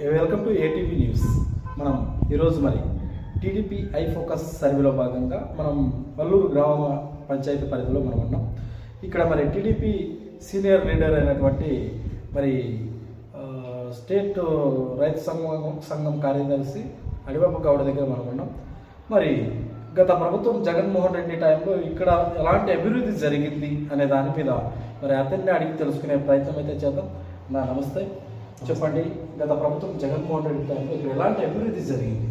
Welcome to ATV news. మనం ఈరోజు మరి టీడీపీ ఐ ఫోకస్ సర్వేలో భాగంగా మనం వల్లూరు గ్రామ పంచాయతీ పరిధిలో మనం ఉన్నాం. ఇక్కడ మరి టీడీపీ సీనియర్ లీడర్ అయినటువంటి మరి స్టేట్ రైతు సంఘం కార్యదర్శి అడివప్ప గౌడ దగ్గర మనం ఉన్నాం. మరి గత ప్రభుత్వం జగన్మోహన్ రెడ్డి టైంలో ఇక్కడ ఎలాంటి అభివృద్ధి జరిగింది అనే దాని మీద మరి అతన్ని అడిగి తెలుసుకునే ప్రయత్నం అయితే చేద్దాం. నమస్తే, చెప్పండి, గత ప్రభుత్వం జగన్మోహన్ రెడ్డి టైంలో ఇక్కడ ఎలాంటి అభివృద్ధి జరిగింది?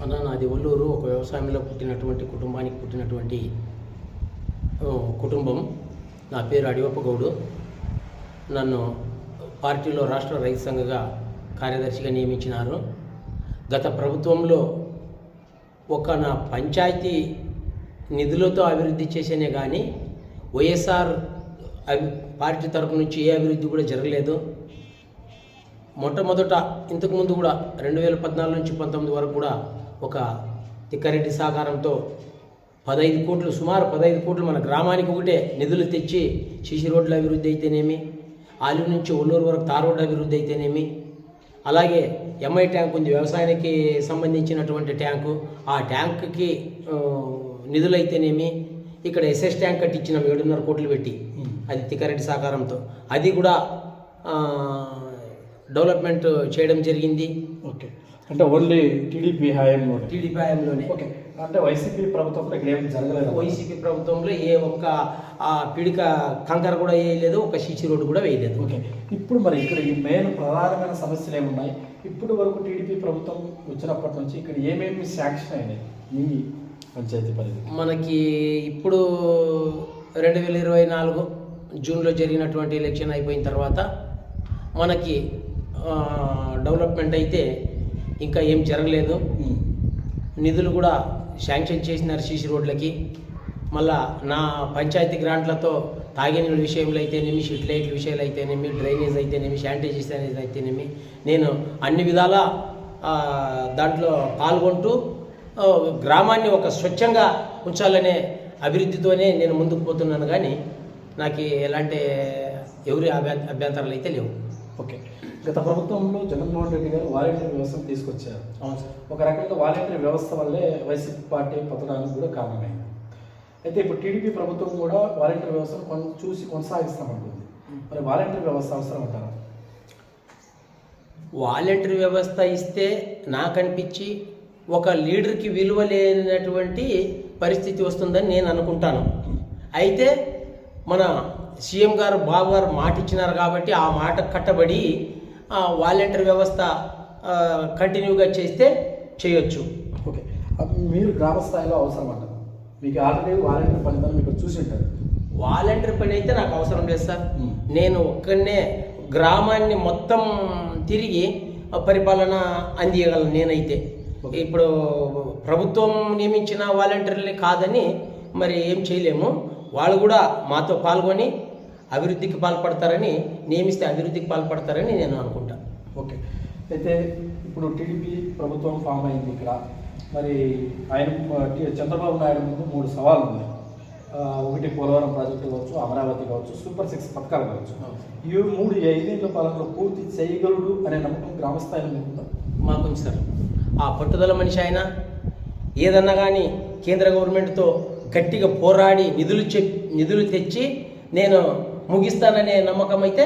అన్న, నాది ఒల్లూరు. ఒక వ్యవసాయంలో పుట్టినటువంటి కుటుంబానికి పుట్టినటువంటి కుటుంబం. నా పేరు అడివప్ప గౌడు. నన్ను పార్టీలో రాష్ట్ర రైతు సంఘగా కార్యదర్శిగా నియమించినారు. గత ప్రభుత్వంలో నా పంచాయతీ నిధులతో అభివృద్ధి చేసేనే కానీ వైఎస్ఆర్ పార్టీ తరపు నుంచి ఏ అభివృద్ధి కూడా జరగలేదు. మొట్టమొదట ఇంతకుముందు కూడా 2014 నుంచి 19 వరకు కూడా ఒక తిక్కారెడ్డి సహకారంతో 15 కోట్లు, సుమారు 15 కోట్లు మన గ్రామానికి ఒకటే నిధులు తెచ్చి సీసీ రోడ్ల అభివృద్ధి అయితేనేమి, ఆలూరు నుంచి ఒల్లూరు వరకు తార్ రోడ్ల అభివృద్ధి అయితేనేమి, అలాగే ఎంఐ ట్యాంక్ ఉంది, వ్యవసాయానికి సంబంధించినటువంటి ట్యాంకు, ఆ ట్యాంకుకి నిధులు అయితేనేమి, ఇక్కడ ఎస్ఎస్ ట్యాంక్ కట్టించినాం 7.5 కోట్లు పెట్టి, అది తిక్కారెడ్డి సహకారంతో, అది కూడా డెవలప్మెంట్ చేయడం జరిగింది. ఓకే, అంటే ఓన్లీ టీడీపీ హయాంలోనే. ఓకే, అంటే వైసీపీ ప్రభుత్వంలో ఇక్కడ ఏమి జరగలేదు. వైసీపీ ప్రభుత్వంలో ఏ ఒక్క పిడిక కంకర కూడా వేయలేదు, ఒక సీసీ రోడ్డు కూడా వేయలేదు. ఓకే, ఇప్పుడు మరి ఇక్కడ ఈ మెయిన్ ప్రధానమైన సమస్యలు ఏమున్నాయి? ఇప్పుడు వరకు టీడీపీ ప్రభుత్వం వచ్చినప్పటి నుంచి ఇక్కడ ఏమేమి శాంక్షన్ అయినాయి మీ పంచాయతీ పరిధి? మనకి ఇప్పుడు 2024 జూన్లో జరిగినటువంటి ఎలక్షన్ అయిపోయిన తర్వాత మనకి డెవలప్మెంట్ అయితే ఇంకా ఏం జరగలేదు. నిధులు కూడా శాంక్షన్ చేసినారు సీసీ రోడ్లకి. మళ్ళా నా పంచాయతీ గ్రాంట్లతో తాగినీళ్ళ విషయంలో అయితేనేమి, స్ట్రీట్ లైట్ల విషయాలు అయితేనేమి, డ్రైనేజ్ అయితేనేమి, శానిటైజేషన్ అయితేనేమి, నేను అన్ని విధాల దాంట్లో పాల్గొంటూ గ్రామాన్ని ఒక స్వచ్ఛంగా ఉంచాలనే అభివృద్ధితోనే నేను ముందుకు పోతున్నాను. కానీ నాకు ఎలాంటి ఎవరి అభ్యంతరాలు అయితే లేవు. ఓకే, గత ప్రభుత్వంలో జగన్మోహన్ రెడ్డి గారు వాలంటీర్ వ్యవస్థను తీసుకొచ్చారు. అవును సార్. ఒక రకంగా వాలంటీర్ వ్యవస్థ వల్లే వైసీపీ పార్టీ పతనానికి కూడా కారణమైంది. అయితే ఇప్పుడు టీడీపీ ప్రభుత్వం కూడా వాలంటీర్ వ్యవస్థను చూసి కొనసాగిస్తామంటుంది. మరి వాలంటీర్ వ్యవస్థ అవసరం అంటారా? వాలంటీర్ వ్యవస్థ ఇస్తే నాకు అనిపించి ఒక లీడర్కి విలువ లేనటువంటి పరిస్థితి వస్తుందని నేను అనుకుంటాను. అయితే మన సీఎం గారు, బాబు గారు మాట ఇచ్చినారు కాబట్టి ఆ మాట కట్టబడి వాలంటీర్ వ్యవస్థ కంటిన్యూగా చేస్తే చేయొచ్చు. ఓకే, మీరు గ్రామ స్థాయిలో అవసరం అంటారు. మీకు ఆల్రెడీ వాలంటీర్ పనితనం మీకు చూసి ఉంటారు. వాలంటీర్ పని అయితే నాకు అవసరం లేదు సార్. నేను ఒక్కనే గ్రామాన్ని మొత్తం తిరిగి పరిపాలన అందియగలను నేనైతే. ఇప్పుడు ప్రభుత్వం నియమించిన వాలంటీర్లే కాదని మరి ఏం చేయలేము. వాళ్ళు కూడా మాతో పాల్గొని అభివృద్ధికి పాల్పడతారని, నియమిస్తే అభివృద్ధికి పాల్పడతారని నేను అనుకుంటాను. ఓకే, అయితే ఇప్పుడు టీడీపీ ప్రభుత్వం ఫామ్ అయింది ఇక్కడ. మరి ఆయన చంద్రబాబు నాయుడు ముందు 3 సవాళ్ళు ఉన్నాయి. ఒకటి పోలవరం ప్రాజెక్టు కావచ్చు, అమరావతి కావచ్చు, సూపర్ 6 పథకాలు కావచ్చు. ఈ 3 5 పాలనలో పూర్తి చేయగలడు అనే నమ్మకం గ్రామస్థాయిలో ఉందా? మాకు సార్ ఆ పట్టుదల మనిషి ఆయన. ఏదన్నా కానీ కేంద్ర గవర్నమెంట్తో గట్టిగా పోరాడి నిధులు తెచ్చి నేను ముగిస్తాడనే నమ్మకం అయితే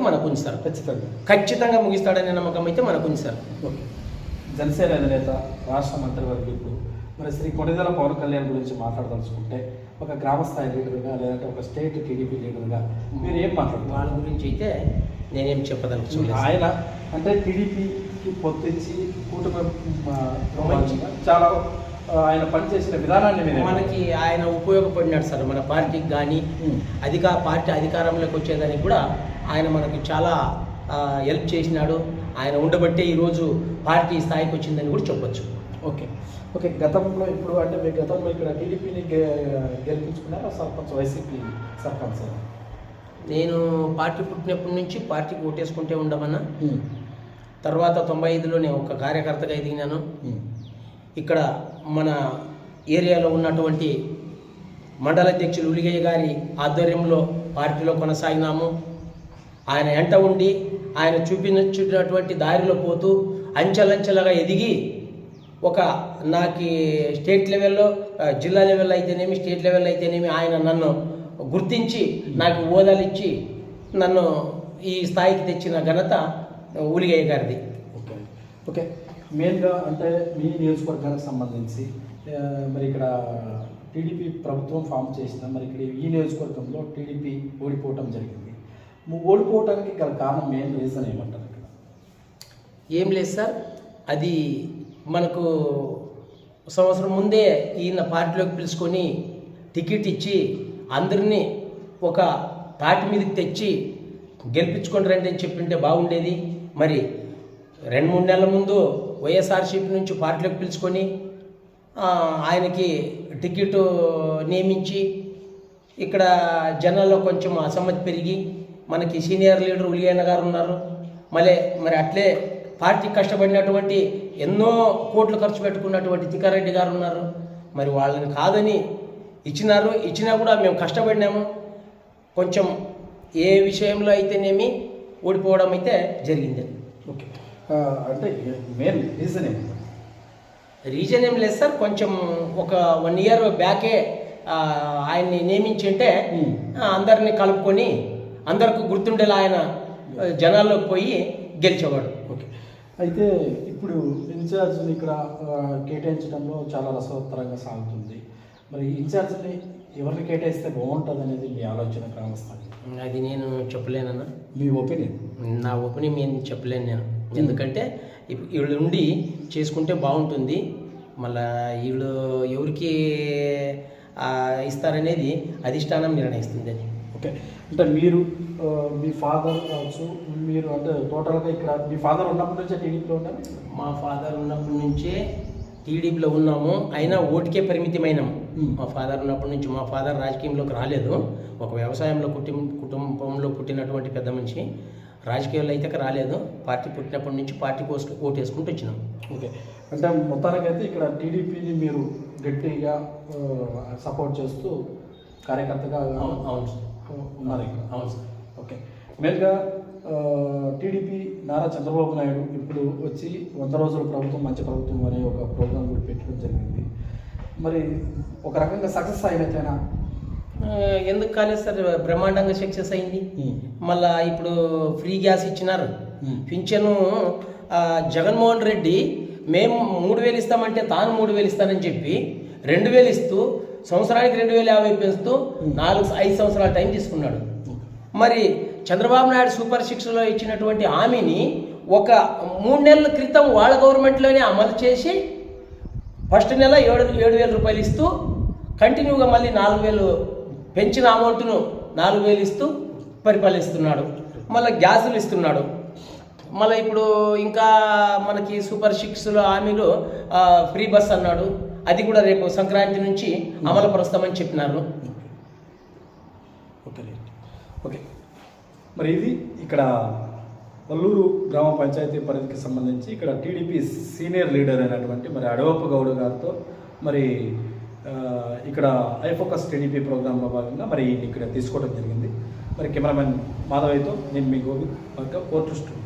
మనకుంది సార్. ఖచ్చితంగా ముగిస్తాడనే నమ్మకం అయితే మనకుంది సార్. ఓకే, జనసేన అధినేత, రాష్ట్ర మంత్రివర్గీయులు మరి శ్రీ కొణిదెల పవన్ కళ్యాణ్ గురించి మాట్లాడదలుచుకుంటే ఒక గ్రామ స్థాయి లీడర్గా లేదంటే ఒక స్టేట్ టీడీపీ లీడర్గా మీరు ఏం మాట్లాడతారు? వాళ్ళ గురించి అయితే నేనేం చెప్పదలుచుకోలేదు. ఆయన అంటే టీడీపీకి పొత్తించి కూటమి చాలా ఆయన పనిచేసిన విధానాన్ని మనకి ఆయన ఉపయోగపడినాడు సార్. మన పార్టీకి కానీ పార్టీ అధికారంలోకి వచ్చేదానికి కూడా ఆయన మనకి చాలా హెల్ప్ చేసినాడు. ఆయన ఉండబట్టే ఈరోజు పార్టీ స్థాయికి వచ్చిందని కూడా చెప్పొచ్చు. ఓకే, ఓకే, గతంలో ఇప్పుడు అంటే మీ గతంలో ఇక్కడ టీడీపీని గెలిపించుకున్నారా సర్పంచ్, వైసీపీ సర్పంచ్? నేను పార్టీ పుట్టినప్పటి నుంచి పార్టీకి ఓటేసుకుంటే ఉండమన్నా. తర్వాత 95లోనే ఒక కార్యకర్తగా ఎదిగినాను. ఇక్కడ మన ఏరియాలో ఉన్నటువంటి మండల అధ్యక్షులు ఉలిగయ్య గారి ఆధ్వర్యంలో పార్టీలో కొనసాగినాము. ఆయన ఎంట ఉండి ఆయన చూపించినటువంటి దారిలో పోతూ అంచెలంచెలుగా ఎదిగి ఒక నాకు స్టేట్ లెవెల్లో జిల్లా లెవెల్లో అయితేనేమి స్టేట్ లెవెల్లో అయితేనేమి ఆయన నన్ను గుర్తించి నాకు హోదాలు ఇచ్చి నన్ను ఈ స్థాయికి తెచ్చిన ఘనత ఊలిగయ్య గారిది. ఓకే ఓకే మెయిన్గా అంటే మీ నియోజకవర్గానికి సంబంధించి మరి ఇక్కడ టీడీపీ ప్రభుత్వం ఫామ్ చేసిన మరి ఇక్కడ ఈ నియోజకవర్గంలో టీడీపీ ఓడిపోవటం జరిగింది. ఓడిపోవటానికి గల కారణం మెయిన్ రీజన్ ఏమంటారు ఇక్కడ? ఏం లేదు సార్, అది మనకు సంవత్సరం ముందే ఈయన పార్టీలోకి పిలుచుకొని టికెట్ ఇచ్చి అందరినీ ఒక తాటి మీదకి తెచ్చి గెలిపించుకొని రండి అని చెప్పింటే బాగుండేది. మరి 2-3 నెలల ముందు వైఎస్ఆర్సీపీ నుంచి పార్టీలోకి పిలుచుకొని ఆయనకి టికెట్ నియమించి ఇక్కడ జనాల్లో కొంచెం అసమ్మతి పెరిగి మనకి సీనియర్ లీడర్ ఉలియన్న గారు ఉన్నారు, మరి అట్లే పార్టీ కష్టపడినటువంటి ఎన్నో కోట్లు ఖర్చు పెట్టుకున్నటువంటి తిక్కారెడ్డి గారు ఉన్నారు. మరి వాళ్ళని కాదని ఇచ్చినా కూడా మేము కష్టపడినాము. కొంచెం ఏ విషయంలో అయితేనేమి ఓడిపోవడం అయితే జరిగింది. ఓకే అంటే మెయిన్ రీజన్ ఏమి? రీజన్ ఏం లేదు సార్, కొంచెం ఒక 1 ఇయర్ బ్యాకే ఆయన్ని నియమించింటే అందరినీ కలుపుకొని అందరికి గుర్తుండేలా ఆయన జనాల్లోకి పోయి గెలిచేవాడు. ఓకే అయితే ఇప్పుడు ఇన్ఛార్జ్ని ఇక్కడ కేటాయించడంలో చాలా రసవత్తరంగా సాగుతుంది. మరి ఇన్ఛార్జ్ని ఎవరిని కేటాయిస్తే బాగుంటుంది అనేది మీ ఆలోచన గ్రామస్థాయి? అది నేను చెప్పలేనన్నా. మీ ఒపీనియన్? నా ఒపీనియన్ నేను చెప్పలేను నేను, ఎందుకంటే వీళ్ళు ఉండి చేసుకుంటే బాగుంటుంది. మళ్ళా వీళ్ళు ఎవరికి ఇస్తారనేది అధిష్టానం నిర్ణయిస్తుంది. అది ఓకే అంటే మీరు మీ ఫాదర్ కావచ్చు, మీరు అంటే టోటల్గా ఇక్కడ మీ ఫాదర్ ఉన్నప్పటి నుంచే టీడీపీలో ఉన్నారు? మా ఫాదర్ ఉన్నప్పటి నుంచే టీడీపీలో ఉన్నాము, అయినా ఓటుకే పరిమితమైనాము. మా ఫాదర్ ఉన్నప్పటి నుంచి, మా ఫాదర్ రాజకీయంలోకి రాలేదు, ఒక వ్యవసాయంలో కుటుంబంలో పుట్టినటువంటి పెద్ద మనిషి. రాజకీయాల్లో అయితే రాలేదు, పార్టీ పుట్టినప్పటి నుంచి పార్టీ కోసం ఓటు వేసుకుంటూ వచ్చినాం. ఓకే అంటే మొత్తానికైతే ఇక్కడ టీడీపీని మీరు గట్టిగా సపోర్ట్ చేస్తూ కార్యకర్తగా అవును ఉన్నారు ఇక్కడ? అవును సార్. ఓకే మెయిన్గా టీడీపీ నారా చంద్రబాబు నాయుడు ఇప్పుడు వచ్చి 100 రోజుల ప్రభుత్వం మంచి ప్రభుత్వం అనే ఒక ప్రోగ్రాం కూడా పెట్టడం జరిగింది. మరి ఒక రకంగా సక్సెస్ అయినట్లేనా? ఎందుకు కాలేదు సార్, బ్రహ్మాండంగా సక్సెస్ అయింది. మళ్ళా ఇప్పుడు ఫ్రీ గ్యాస్ ఇచ్చినారు, పింఛను జగన్మోహన్ రెడ్డి మేము 3000 ఇస్తామంటే తాను 3000 ఇస్తానని చెప్పి 2000 ఇస్తూ సంవత్సరానికి 2050 పెంచుతూ 4-5 సంవత్సరాల టైం తీసుకున్నాడు. మరి చంద్రబాబు నాయుడు సూపర్ 6లో ఇచ్చినటువంటి హామీని ఒక 3 నెలల క్రితం వాళ్ళ గవర్నమెంట్లోనే అమలు చేసి ఫస్ట్ నెల 7,000 రూపాయలు ఇస్తూ కంటిన్యూగా మళ్ళీ 4,000 పెంచిన అమౌంట్ను 4,000 ఇస్తూ పరిపాలిస్తున్నాడు. మళ్ళీ గ్యాసులు ఇస్తున్నాడు. మళ్ళీ ఇప్పుడు ఇంకా మనకి సూపర్ 6లో హామీలు ఫ్రీ బస్ అన్నాడు, అది కూడా రేపు సంక్రాంతి నుంచి అమలు పరుస్తామని చెప్పినారు. ఓకే మరి ఇది ఇక్కడ వల్లూరు గ్రామ పంచాయతీ పరిధికి సంబంధించి ఇక్కడ టీడీపీ సీనియర్ లీడర్ అయినటువంటి మరి అడవప్ప గౌడ్ గారితో మరి ఇక్కడ ఐఫోకస్ టీడీపీ ప్రోగ్రాంలో భాగంగా మరి ఇక్కడ తీసుకోవడం జరిగింది. మరి కెమెరామెన్ మాధవయ్యతో నేను మీ గోవింద్ కోర్టు స్టూడియో.